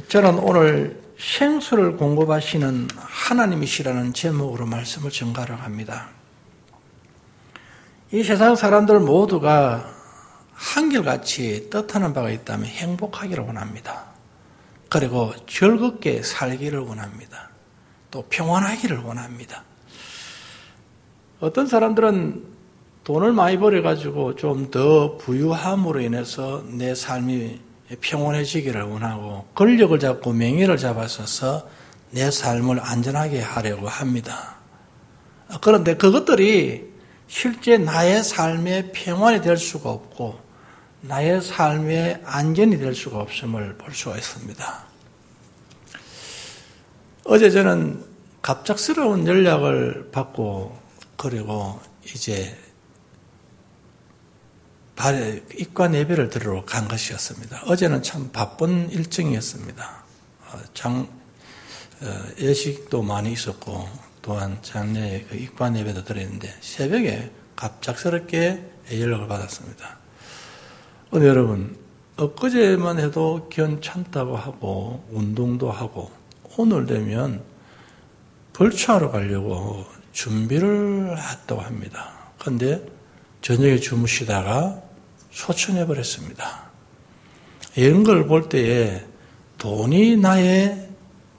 저는 오늘 생수를 공급하시는 하나님이시라는 제목으로 말씀을 전가를 합니다. 이 세상 사람들 모두가 한결같이 뜻하는 바가 있다면 행복하기를 원합니다. 그리고 즐겁게 살기를 원합니다. 또 평안하기를 원합니다. 어떤 사람들은 돈을 많이 벌어가지고 좀 더 부유함으로 인해서 내 삶이 평온해지기를 원하고 권력을 잡고 명예를 잡아서서 내 삶을 안전하게 하려고 합니다. 그런데 그것들이 실제 나의 삶의 평안이 될 수가 없고 나의 삶의 안전이 될 수가 없음을 볼 수가 있습니다. 어제 저는 갑작스러운 연락을 받고 그리고 이제 입관 예배를 들으러 간 것이었습니다. 어제는 참 바쁜 일정이었습니다. 예식도 많이 있었고 또한 장례 입관 예배도 드렸는데 새벽에 갑작스럽게 연락을 받았습니다. 여러분, 엊그제만 해도 괜찮다고 하고 운동도 하고 오늘 되면 벌초하러 가려고 준비를 했다고 합니다. 그런데 저녁에 주무시다가 소천해버렸습니다. 이런 걸 볼 때에 돈이 나의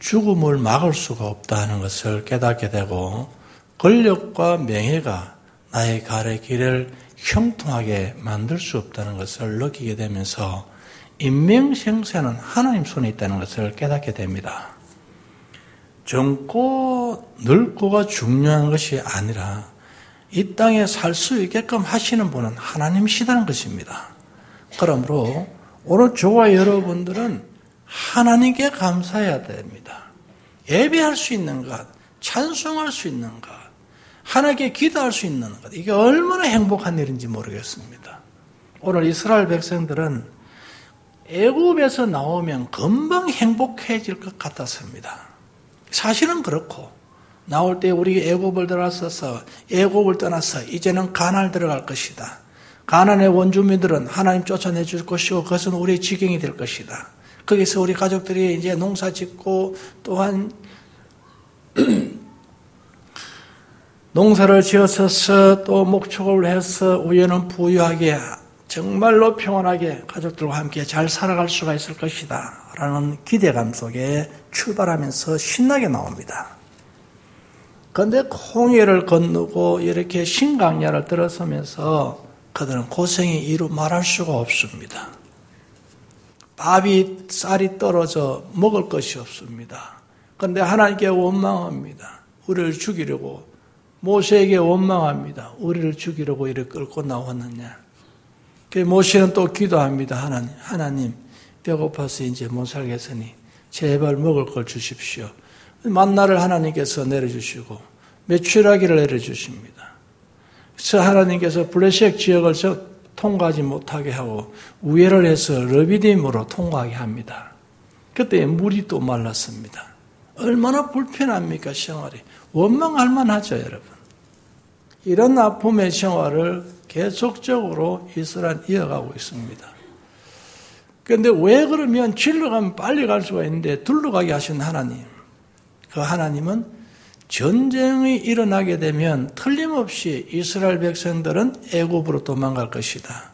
죽음을 막을 수가 없다는 것을 깨닫게 되고 권력과 명예가 나의 가래 길을 형통하게 만들 수 없다는 것을 느끼게 되면서 인명생사는 하나님 손에 있다는 것을 깨닫게 됩니다. 젊고 늙고가 중요한 것이 아니라 이 땅에 살 수 있게끔 하시는 분은 하나님이시다는 것입니다. 그러므로 오늘 저와 여러분들은 하나님께 감사해야 됩니다. 예배할 수 있는 것, 찬송할 수 있는 것, 하나님께 기도할 수 있는 것, 이게 얼마나 행복한 일인지 모르겠습니다. 오늘 이스라엘 백성들은 애굽에서 나오면 금방 행복해질 것 같았습니다. 사실은 그렇고 나올 때 우리 애굽을 들어서서 애굽을 떠나서 이제는 가나안을 들어갈 것이다. 가나안의 원주민들은 하나님 쫓아내 줄 것이고 그것은 우리의 지경이 될 것이다. 거기서 우리 가족들이 이제 농사 짓고 또한 농사를 지어서 또 목축을 해서 우리는 부유하게 정말로 평안하게 가족들과 함께 잘 살아갈 수가 있을 것이다 라는 기대감 속에 출발하면서 신나게 나옵니다. 그런데 홍해를 건너고 이렇게 신강야를 들어서면서 그들은 고생이 이루 말할 수가 없습니다. 밥이 쌀이 떨어져 먹을 것이 없습니다. 그런데 하나님께 원망합니다. 우리를 죽이려고 모세에게 원망합니다. 우리를 죽이려고 이를 끌고 나왔느냐. 모세는 또 기도합니다. 하나님 배고파서 이제 못 살겠으니 제발 먹을 걸 주십시오. 만나를 하나님께서 내려주시고 메추라기를 내려주십니다. 그래서 하나님께서 블레셋 지역을 통과하지 못하게 하고 우회를 해서 르비딤으로 통과하게 합니다. 그때 물이 또 말랐습니다. 얼마나 불편합니까 생활이. 원망할 만하죠 여러분. 이런 아픔의 생활을 계속적으로 이스라엘은 이어가고 있습니다. 그런데 왜 그러면 질러 가면 빨리 갈 수가 있는데 둘러가게 하신 하나님, 그 하나님은 전쟁이 일어나게 되면 틀림없이 이스라엘 백성들은 애굽으로 도망갈 것이다.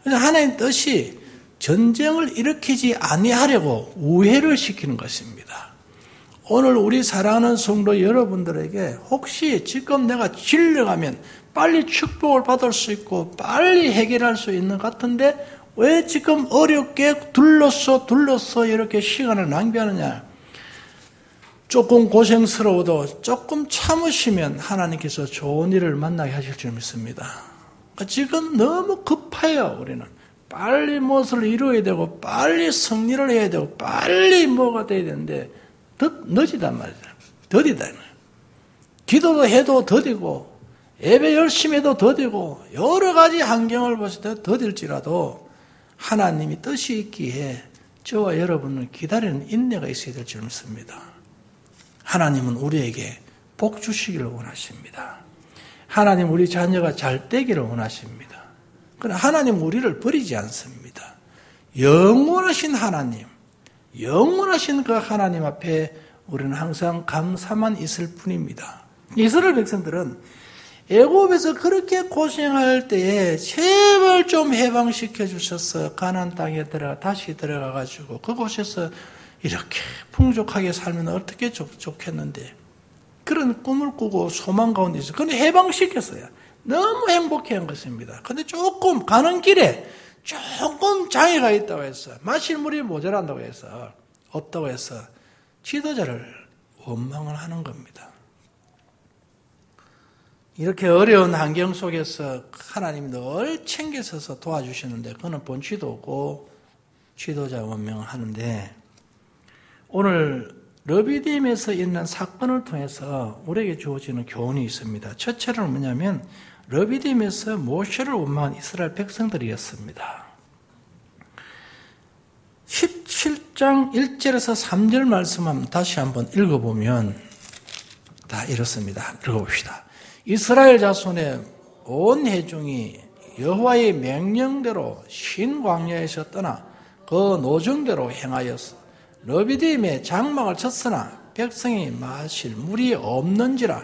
그래서 하나님 뜻이 전쟁을 일으키지 아니하려고 우회를 시키는 것입니다. 오늘 우리 사랑하는 성도 여러분들에게 혹시 지금 내가 질려가면 빨리 축복을 받을 수 있고 빨리 해결할 수 있는 것 같은데 왜 지금 어렵게 둘러서 이렇게 시간을 낭비하느냐. 조금 고생스러워도 조금 참으시면 하나님께서 좋은 일을 만나게 하실 줄 믿습니다. 지금 너무 급해요 우리는. 빨리 무엇을 이루어야 되고 빨리 승리를 해야 되고 빨리 뭐가 돼야 되는데 늦이단 말이죠. 더디다. 기도도 해도 더디고 예배 열심히 해도 더디고 여러 가지 환경을 봤을 때 더딜지라도 하나님이 뜻이 있기에 저와 여러분은 기다리는 인내가 있어야 될 줄 믿습니다. 하나님은 우리에게 복 주시기를 원하십니다. 하나님 우리 자녀가 잘 되기를 원하십니다. 그러나 하나님 우리를 버리지 않습니다. 영원하신 하나님, 영원하신 그 하나님 앞에 우리는 항상 감사만 있을 뿐입니다. 이스라엘 백성들은 애굽에서 그렇게 고생할 때에 제발 좀 해방시켜 주셔서 가나안 땅에 다시 들어가가지고 그곳에서 이렇게 풍족하게 살면 어떻게 좋겠는데 그런 꿈을 꾸고 소망 가운데 있어요. 그런데 해방시켰어요. 너무 행복해한 것입니다. 그런데 조금 가는 길에 조금 장애가 있다고 해서 마실 물이 모자란다고 해서 없다고 해서 지도자를 원망을 하는 겁니다. 이렇게 어려운 환경 속에서 하나님이 늘 챙겨서서 도와주시는데 그는 본취도 없고 지도자 원명을 하는데 오늘 르비딤에서 있는 사건을 통해서 우리에게 주어지는 교훈이 있습니다. 첫째로는 뭐냐면 르비딤에서 모세를 원망한 이스라엘 백성들이었습니다. 17장 1절에서 3절 말씀 한번 다시 한번 읽어보면 다 이렇습니다. 읽어봅시다. 이스라엘 자손의 온 회중이 여호와의 명령대로 신 광야에서 떠나 그 노정대로 행하였어. 르비딤에 장막을 쳤으나 백성이 마실 물이 없는지라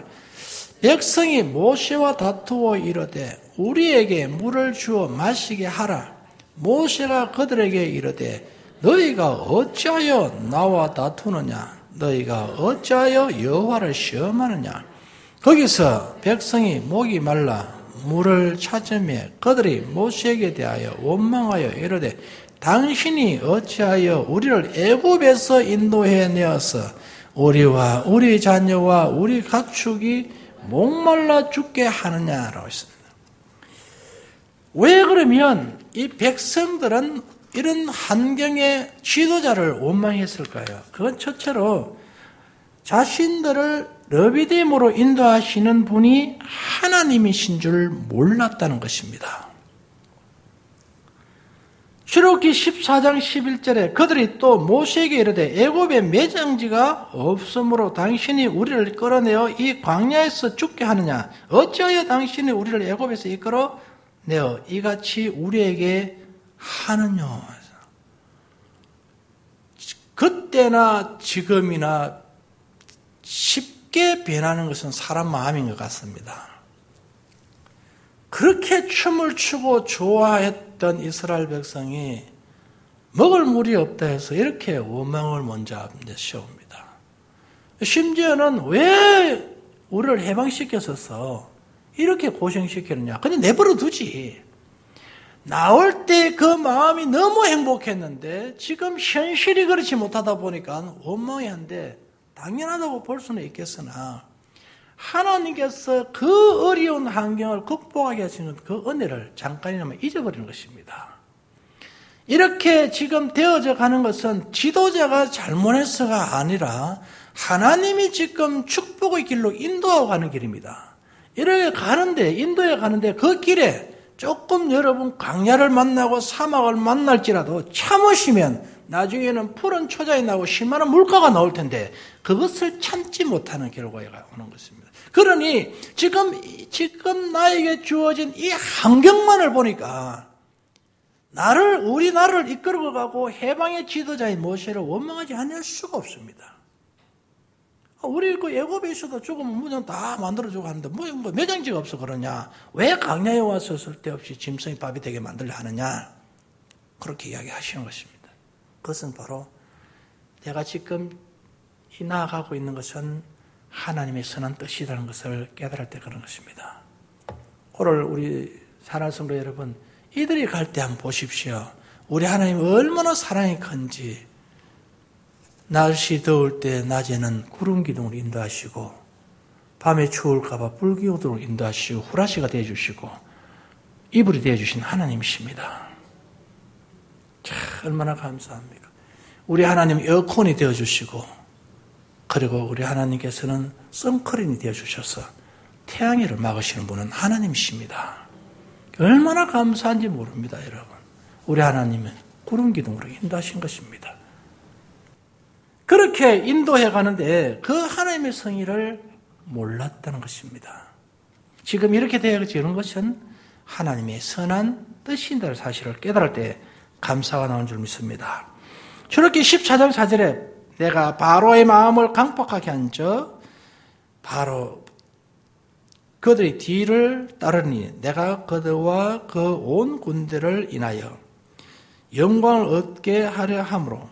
백성이 모세와 다투어 이르되 우리에게 물을 주어 마시게 하라. 모세가 그들에게 이르되 너희가 어찌하여 나와 다투느냐? 너희가 어찌하여 여호와를 시험하느냐? 거기서 백성이 목이 말라 물을 찾으며 그들이 모세에게 대하여 원망하여 이르되 당신이 어찌하여 우리를 애굽에서 인도해 내어서 우리와 우리 자녀와 우리 가축이 목말라 죽게 하느냐라고 했습니다. 왜 그러면 이 백성들은 이런 환경의 지도자를 원망했을까요? 그건 첫째로 자신들을 르비딤으로 인도하시는 분이 하나님이신 줄 몰랐다는 것입니다. 출애굽기 14장 11절에 그들이 또 모세에게 이르되 애굽에 매장지가 없으므로 당신이 우리를 끌어내어 이 광야에서 죽게 하느냐? 어찌하여 당신이 우리를 애굽에서 이끌어내어 이같이 우리에게 하느냐? 그때나 지금이나 쉽게 변하는 것은 사람 마음인 것 같습니다. 그렇게 춤을 추고 좋아했던 이스라엘 백성이 먹을 물이 없다 해서 이렇게 원망을 먼저 세웁니다. 심지어는 왜 우리를 해방시켜서 이렇게 고생시키느냐. 그냥 내버려 두지. 나올 때 그 마음이 너무 행복했는데 지금 현실이 그렇지 못하다 보니까 원망이 한데 당연하다고 볼 수는 있겠으나 하나님께서 그 어려운 환경을 극복하게 하시는 그 은혜를 잠깐이나마 잊어버리는 것입니다. 이렇게 지금 되어져 가는 것은 지도자가 잘못해서가 아니라 하나님이 지금 축복의 길로 인도하고 가는 길입니다. 이렇게 가는데 인도에 가는데 그 길에 조금 여러분 광야를 만나고 사막을 만날지라도 참으시면 나중에는 푸른 초장이 나고 실만한 물가가 나올 텐데 그것을 참지 못하는 결과가 오는 것입니다. 그러니 지금 나에게 주어진 이 환경만을 보니까 우리 나라를 이끌고 가고 해방의 지도자인 모세를 원망하지 않을 수가 없습니다. 우리 그 애굽에 있어도 죽으면 무전 다 만들어주고 하는데 뭐 매장지가 없어 그러냐? 왜 강야에 와서 쓸데없이 짐승이 밥이 되게 만들려 하느냐? 그렇게 이야기하시는 것입니다. 그것은 바로 내가 지금 나아가고 있는 것은 하나님의 선한 뜻이라는 것을 깨달을 때 그런 것입니다. 오늘 우리 사랑하는 성도 여러분, 이들이 갈 때 한번 보십시오. 우리 하나님 얼마나 사랑이 큰지. 날씨 더울 때 낮에는 구름 기둥으로 인도하시고 밤에 추울까 봐 불 기둥으로 인도하시고 후라시가 되어주시고 이불이 되어주신 하나님이십니다. 참 얼마나 감사합니까? 우리 하나님 에어컨이 되어주시고 그리고 우리 하나님께서는 선크림이 되어주셔서 태양열을 막으시는 분은 하나님이십니다. 얼마나 감사한지 모릅니다, 여러분. 우리 하나님은 구름 기둥으로 인도하신 것입니다. 그렇게 인도해 가는데 그 하나님의 성의를 몰랐다는 것입니다. 지금 이렇게 되어지는 것은 하나님의 선한 뜻인다는 사실을 깨달을 때 감사가 나온 줄 믿습니다. 출애굽기 14장 4절에 내가 바로의 마음을 강팍하게 한즉 바로 그들의 뒤를 따르니 내가 그들과 그 온 군대를 인하여 영광을 얻게 하려 함으로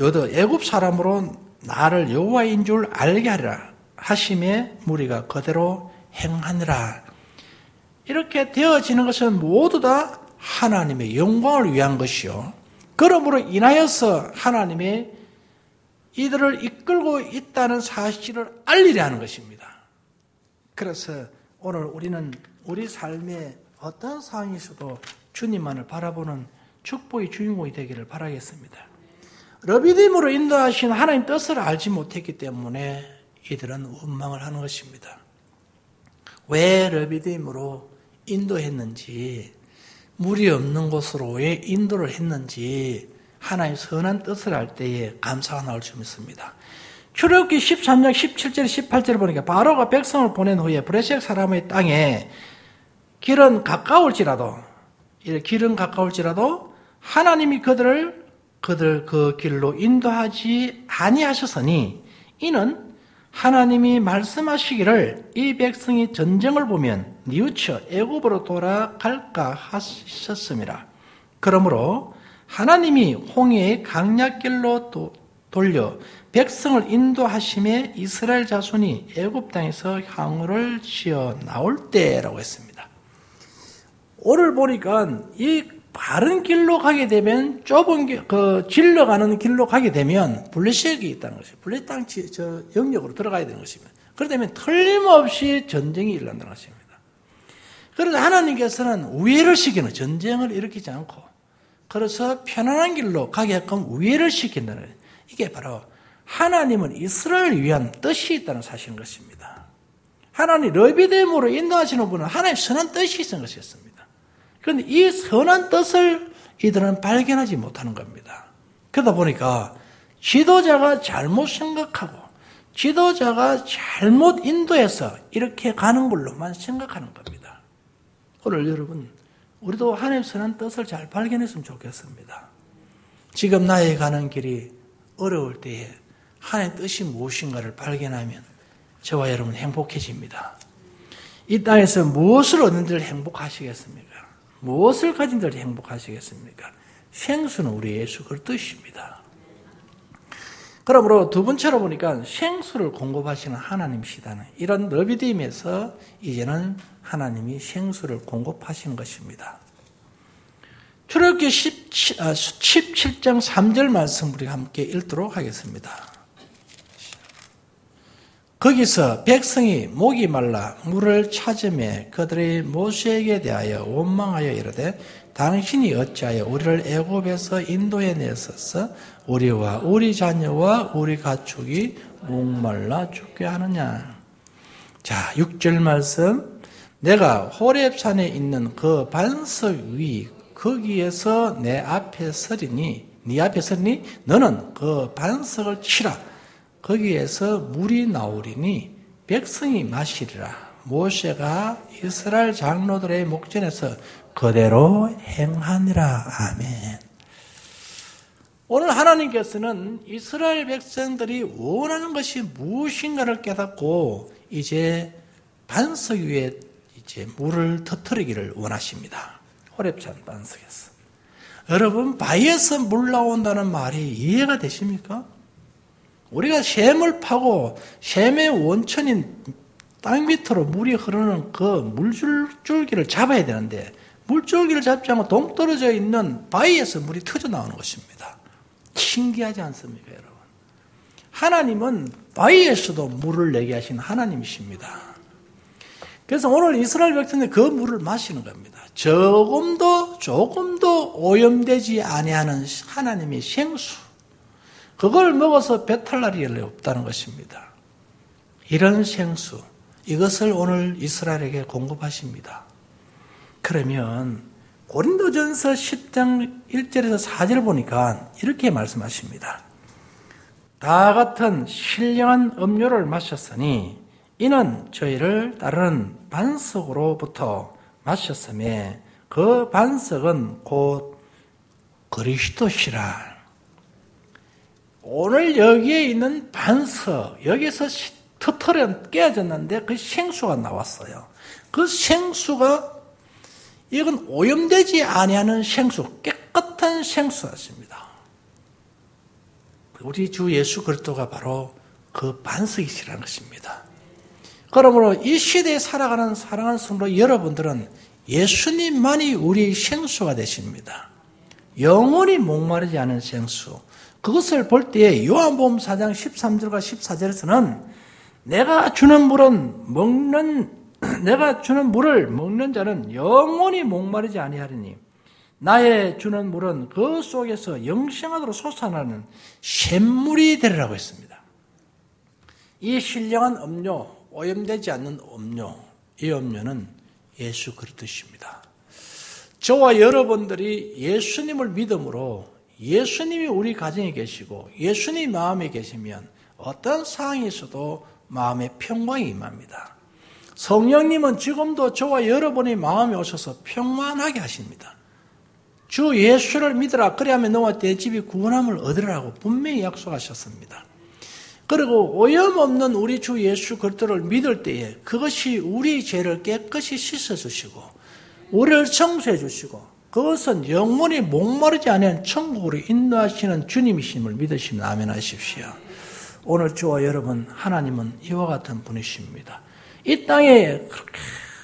여도 애굽 사람으로 나를 여호와인 줄 알게 하리라 하심에 무리가 그대로 행하니라. 이렇게 되어지는 것은 모두 다 하나님의 영광을 위한 것이요. 그러므로 인하여서 하나님의 이들을 이끌고 있다는 사실을 알리려 하는 것입니다. 그래서 오늘 우리는 우리 삶의 어떤 상황에서도 주님만을 바라보는 축복의 주인공이 되기를 바라겠습니다. 르비딤으로 인도하신 하나님 뜻을 알지 못했기 때문에 이들은 원망을 하는 것입니다. 왜 르비딤으로 인도했는지, 물이 없는 곳으로 왜 인도를 했는지 하나님의 선한 뜻을 알 때에 감사가 나올 줄 믿습니다. 출애굽기 13장 17절 18절을 보니까 바로가 백성을 보낸 후에 브레섹 사람의 땅에 길은 가까울지라도 하나님이 그들 그 길로 인도하지 아니하셨으니 이는 하나님이 말씀하시기를 이 백성이 전쟁을 보면 뉘우쳐 애굽으로 돌아갈까 하셨습니다. 그러므로 하나님이 홍해의 강약길로 돌려 백성을 인도하심에 이스라엘 자손이 애굽 땅에서 향로를 지어 나올 때라고 했습니다. 오늘 보니까 이 바른 길로 가게 되면 좁은 질러 가는 길로 가게 되면 블레셋이 있다는 것이에요. 블레셋 땅 영역으로 들어가야 되는 것입니다. 그러면 틀림없이 전쟁이 일어난다는 것입니다. 그래서 하나님께서는 우회를 시키는 전쟁을 일으키지 않고 그래서 편안한 길로 가게끔 우회를 시킨다는 거예요. 이게 바로 하나님은 이스라엘을 위한 뜻이 있다는 사실인 것입니다. 하나님 르비딤으로 인도하시는 분은 하나님의 선한 뜻이 있는 것이었습니다. 그런데 이 선한 뜻을 이들은 발견하지 못하는 겁니다. 그러다 보니까 지도자가 잘못 생각하고 지도자가 잘못 인도해서 이렇게 가는 걸로만 생각하는 겁니다. 오늘 여러분 우리도 하나님의 선한 뜻을 잘 발견했으면 좋겠습니다. 지금 나의 가는 길이 어려울 때에 하나님의 뜻이 무엇인가를 발견하면 저와 여러분 행복해집니다. 이 땅에서 무엇을 얻는들 행복하시겠습니까? 무엇을 가진들 행복하시겠습니까? 생수는 우리 예수 그리스도의 뜻입니다. 그러므로 두 번째로 보니까 생수를 공급하시는 하나님이시다는 이런 르비딤에서 이제는 하나님이 생수를 공급하시는 것입니다. 출애굽기 17장 3절 말씀 우리 함께 읽도록 하겠습니다. 거기서 백성이 목이 말라 물을 찾으며 그들이 모세에게 대하여 원망하여 이르되 당신이 어찌하여 우리를 애굽에서 인도해 내소서 우리와 우리 자녀와 우리 가축이 목말라 죽게 하느냐. 자, 6절 말씀. 내가 호렙산에 있는 그 반석 위 거기에서 네 앞에 서리니 너는 그 반석을 치라. 거기에서 물이 나오리니 백성이 마시리라. 모세가 이스라엘 장로들의 목전에서 그대로 행하니라. 아멘. 오늘 하나님께서는 이스라엘 백성들이 원하는 것이 무엇인가를 깨닫고 이제 반석 위에 이제 물을 터뜨리기를 원하십니다. 호렙산 반석에서. 여러분, 바위에서 물 나온다는 말이 이해가 되십니까? 우리가 샘을 파고 샘의 원천인 땅 밑으로 물이 흐르는 그 물줄기를 잡아야 되는데 물줄기를 잡지 않고 동떨어져 있는 바위에서 물이 터져 나오는 것입니다. 신기하지 않습니까, 여러분? 하나님은 바위에서도 물을 내게 하신 하나님이십니다. 그래서 오늘 이스라엘 백성들이 그 물을 마시는 겁니다. 조금도 오염되지 아니하는 하나님의 생수. 그걸 먹어서 배탈 날이 없다는 것입니다. 이런 생수, 이것을 오늘 이스라엘에게 공급하십니다. 그러면 고린도전서 10장 1절에서 4절을 보니까 이렇게 말씀하십니다. 다 같은 신령한 음료를 마셨으니 이는 저희를 따르는 반석으로부터 마셨으며 그 반석은 곧 그리스도시라. 오늘 여기에 있는 반석, 여기서 터틀은 깨어졌는데 그 생수가 나왔어요. 그 생수가 이건 오염되지 아니하는 생수, 깨끗한 생수였습니다. 우리 주 예수 그리스도가 바로 그 반석이시라는 것입니다. 그러므로 이 시대에 살아가는 사랑하는 성도 여러분들은 예수님만이 우리의 생수가 되십니다. 영원히 목마르지 않은 생수. 그것을 볼 때에 요한복음 4장 13절과 14절에서는 내가 주는 물을 먹는 자는 영원히 목마르지 아니하리니 나의 주는 물은 그 속에서 영생하도록 솟아나는 샘물이 되리라고 했습니다. 이 신령한 음료, 오염되지 않는 음료, 이 음료는 예수 그리스도십니다. 저와 여러분들이 예수님을 믿음으로 예수님이 우리 가정에 계시고 예수님 마음에 계시면 어떤 상황에서도 마음에 평강이 임합니다. 성령님은 지금도 저와 여러분의 마음에 오셔서 평안하게 하십니다. 주 예수를 믿으라 그리하면 너와 내 집이 구원함을 얻으라고 분명히 약속하셨습니다. 그리고 오염 없는 우리 주 예수 그리스도를 믿을 때에 그것이 우리 죄를 깨끗이 씻어주시고 우리를 청소해 주시고 그것은 영원히 목마르지 않은 천국으로 인도하시는 주님이심을 믿으시면 아멘 하십시오. 오늘 저와 여러분 하나님은 이와 같은 분이십니다. 이 땅에 그렇게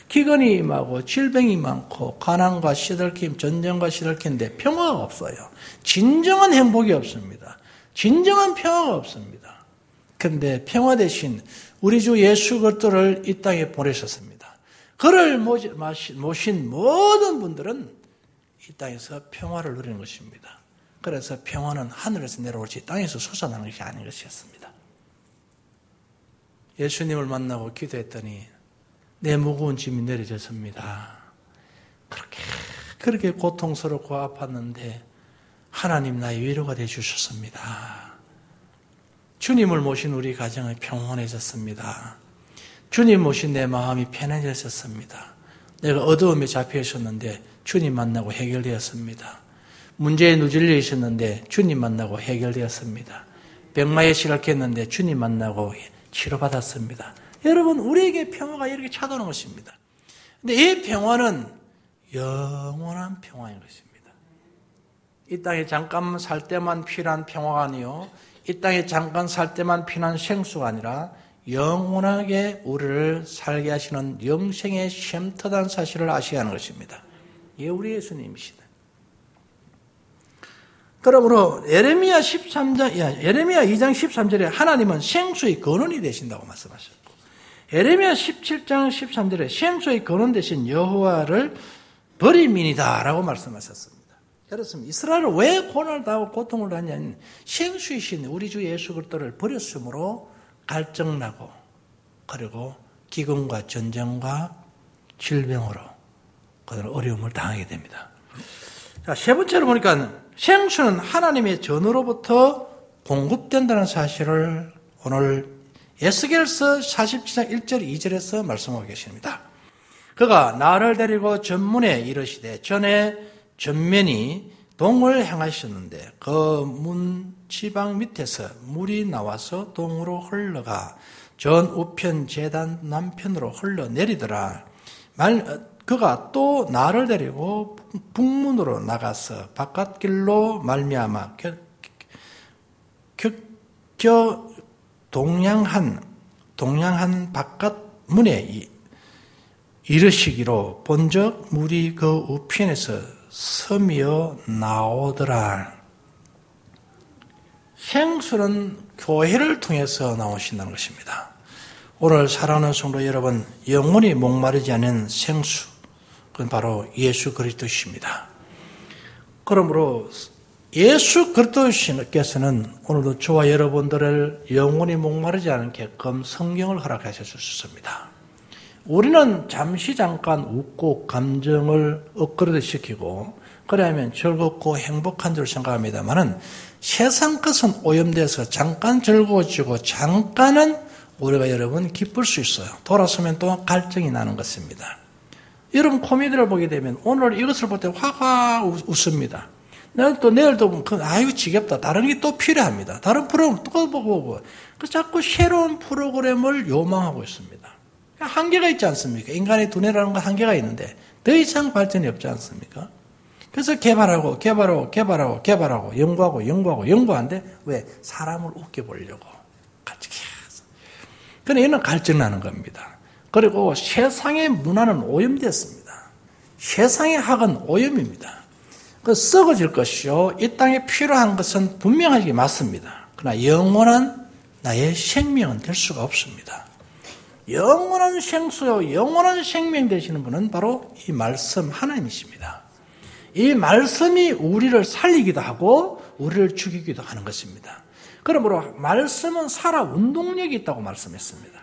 기근이 임하고 질병이 많고 가난과 시들킴, 전쟁과 시들킴인데 평화가 없어요. 진정한 행복이 없습니다. 진정한 평화가 없습니다. 그런데 평화 대신 우리 주 예수 그리스도를 이 땅에 보내셨습니다. 그를 모신 모든 분들은 이 땅에서 평화를 누리는 것입니다. 그래서 평화는 하늘에서 내려올지 땅에서 솟아나는 것이 아닌 것이었습니다. 예수님을 만나고 기도했더니 내 무거운 짐이 내려졌습니다. 그렇게 고통스럽고 아팠는데 하나님 나의 위로가 되어주셨습니다. 주님을 모신 우리 가정이 평온해졌습니다. 주님 모신 내 마음이 편해졌습니다. 내가 어두움에 잡혀 있었는데 주님 만나고 해결되었습니다. 문제에 누질려 있었는데 주님 만나고 해결되었습니다. 병마에 시달렸는데 주님 만나고 치료받았습니다. 여러분 우리에게 평화가 이렇게 찾아오는 것입니다. 근데 이 평화는 영원한 평화인 것입니다. 이 땅에 잠깐 살 때만 필요한 평화가 아니요 이 땅에 잠깐 살 때만 필요한 생수가 아니라 영원하게 우리를 살게 하시는 영생의 쉼터다는 사실을 아셔야 하는 것입니다. 이게 우리 예수님이시다. 그러므로 예레미야 2장 13절에 하나님은 생수의 근원이 되신다고 말씀하셨고 예레미야 17장 13절에 생수의 근원 되신 여호와를 버림이니다 라고 말씀하셨습니다. 그렇습니다. 이스라엘은 왜 고난을 당하고 고통을 당하냐면 생수이신 우리 주 예수 그리스도를 버렸으므로 갈증나고 그리고 기근과 전쟁과 질병으로 어려움을 당하게 됩니다. 자, 세 번째로 보니까 생수는 하나님의 전으로부터 공급된다는 사실을 오늘 에스겔서 47장 1절 2절에서 말씀하고 계십니다. 그가 나를 데리고 전문에 이르시되 전에 전면이 동을 향하셨는데 그 문 지방 밑에서 물이 나와서 동으로 흘러가 전 우편 제단 남편으로 흘러내리더라. 그가 또 나를 데리고 북문으로 나가서 바깥길로 말미암아 동양한 바깥 문에 이르시기로 본적 물이 그 우편에서 서미어 나오더라. 생수는 교회를 통해서 나오신다는 것입니다. 오늘 사랑하는 성도 여러분, 영원히 목마르지 않은 생수, 그건 바로 예수 그리스도십니다. 그러므로 예수 그리스도께서는 오늘도 저와 여러분들을 영원히 목마르지 않게끔 성경을 허락하셔 주셨습니다. 우리는 잠깐 웃고 감정을 업그레이드시키고 그러면 즐겁고 행복한 줄 생각합니다만은 세상 것은 오염돼서 잠깐 즐거워지고 잠깐은 우리가 여러분 기쁠 수 있어요. 돌아서면 또 갈증이 나는 것입니다. 여러분 코미디를 보게 되면 오늘 이것을 볼 때 화가 웃습니다. 내가 또 내일도 보면, 아이고, 지겹다. 다른 게 또 필요합니다. 다른 프로그램 또 보고. 자꾸 새로운 프로그램을 요망하고 있습니다. 한계가 있지 않습니까? 인간의 두뇌라는 건 한계가 있는데, 더 이상 발전이 없지 않습니까? 그래서 개발하고, 연구하는데, 왜? 사람을 웃겨보려고. 같이 계속. 그러니까 이는 갈증나는 겁니다. 그리고 세상의 문화는 오염됐습니다. 세상의 학은 오염입니다. 그 썩어질 것이요. 이 땅에 필요한 것은 분명하게 맞습니다. 그러나 영원한 나의 생명은 될 수가 없습니다. 영원한 생수요, 영원한 생명 되시는 분은 바로 이 말씀 하나님이십니다. 이 말씀이 우리를 살리기도 하고 우리를 죽이기도 하는 것입니다. 그러므로 말씀은 살아 운동력이 있다고 말씀했습니다.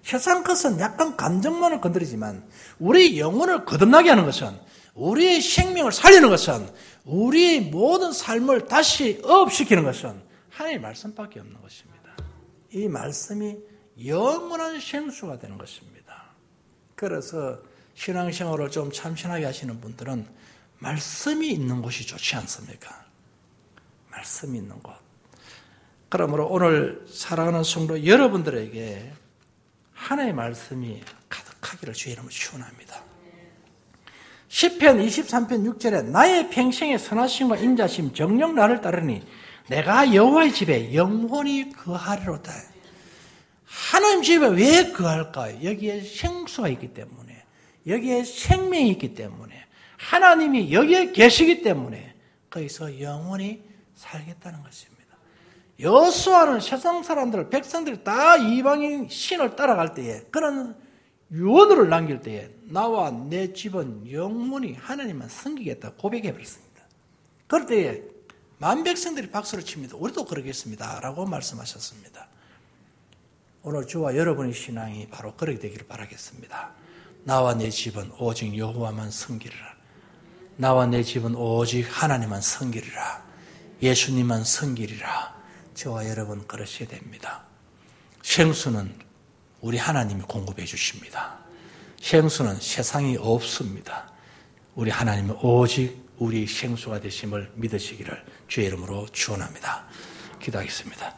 세상 것은 약간 감정만을 건드리지만 우리 영혼을 거듭나게 하는 것은, 우리의 생명을 살리는 것은, 우리의 모든 삶을 다시 업시키는 것은 하나님의 말씀밖에 없는 것입니다. 이 말씀이 영원한 생수가 되는 것입니다. 그래서 신앙생활을 좀 참신하게 하시는 분들은 말씀이 있는 곳이 좋지 않습니까? 말씀이 있는 곳. 그러므로 오늘 사랑하는 성도 여러분들에게 하나님의 말씀이 가득하기를 주의 이름으로 축원합니다. 시편 23편 6절에 나의 평생의 선하심과 인자심 정녕 나를 따르니 내가 여호와의 집에 영원히 거하리로다. 하나님 집에 왜 거할까요? 여기에 생수가 있기 때문에, 여기에 생명이 있기 때문에, 하나님이 여기에 계시기 때문에 거기서 영원히 살겠다는 것입니다. 여호수아는 세상 사람들, 백성들이 다 이방인 신을 따라갈 때에, 그런 유언을 남길 때에 나와 내 집은 영원히 하나님만 섬기겠다 고백해버렸습니다. 그럴 때에 만 백성들이 박수를 칩니다. 우리도 그러겠습니다 라고 말씀하셨습니다. 오늘 저와 여러분의 신앙이 바로 그렇게 되기를 바라겠습니다. 나와 내 집은 오직 여호와만 섬기리라. 나와 내 집은 오직 하나님만 섬기리라. 예수님만 섬기리라. 저와 여러분 그러셔야 됩니다. 생수는 우리 하나님이 공급해 주십니다. 생수는 세상이 없습니다. 우리 하나님은 오직 우리 생수가 되심을 믿으시기를 주의 이름으로 축원합니다. 기도하겠습니다.